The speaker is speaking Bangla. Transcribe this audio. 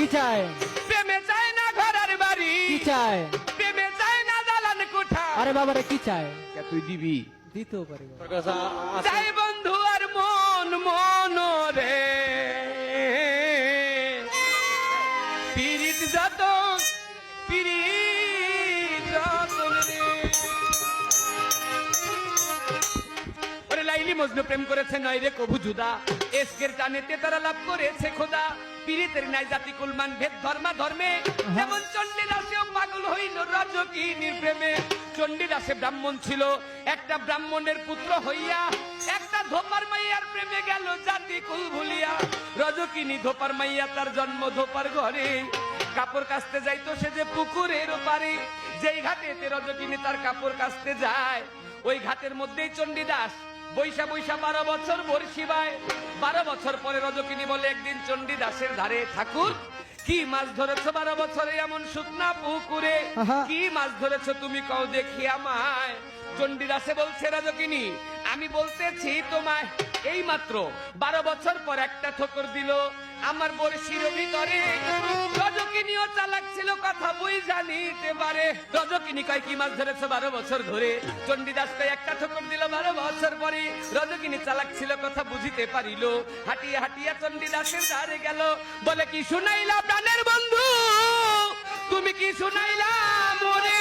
কি চায়? প্রেমে চায় না ঘরের বাড়ি, কি চায়? প্রেমে চায় না দালান কোঠা। আরে বাবারে কি চায়? তুই দিবি? দিতেও পারি বাবা। তোর কাছে আছে? চাই বন্ধু আর মন মন রে, পিরিত যত পিরিত যতন রে। ওরে লাইলি মজনু প্রেম করেছে নয় রে কবু জুদা, এসকের টানেতে তারা লাভ করেছে খোদা। পীড়িতের নাই জাতি কুলমান ভেদ ধর্মা ধর্মে, যেমন চণ্ডীদাসেও পাগল হইল রজকিনীর প্রেমে। চণ্ডীদাসে ব্রাহ্মণ ছিল, একটা ব্রাহ্মণের পুত্র হইয়া একটা ধোপার মাইয়ার প্রেমে গেল জাতি কুল ভুলিয়া। রজকিনী ধোপার মাইয়া, তার জন্ম ধোপার ঘরে। কাপড় কাচতে যাইতো সে যে পুকুরের পারে, যেই ঘাটেতে রজকিনী তার কাপড় কাচতে যায়, ওই ঘাটের মধ্যেই চণ্ডীদাস বৈশা বৈশা 12 বছর বর্ষি বায়। 12 বছর পরে রজকিনী বলে একদিন চণ্ডীদাসের ধারে, ঠাকুর কি মাছ ধরেছো 12 বছরে এমন শুকনা পুকুরে? আহা। কি মাছ ধরেছো তুমি কও দেখি আমায়। চণ্ডীদাসে বলছে, রজকিনী আমি বলতেছি তোমায়, এই মাত্র 12 বছর পর একটা ঠোকর দিল আমার বর্ষির ভিতরে। রজকিনীও চালাক ছিল, কথা বই জানিতে পারে। রজকিনী কয় কি মাছ ধরেছো 12 বছর ধরে? চণ্ডীদাস কয় একটা ঠোকর দিল 12 বছর পরে। রজকিনী চালাক ছিল, কথা বুঝিতে পারিল। হাঁটিয়া হাঁটিয়া চণ্ডীদাসের ধারে গেল, বলে কি শুনাইলা প্রাণের বন্ধু, তুমি কি শুনাইলা মোরে?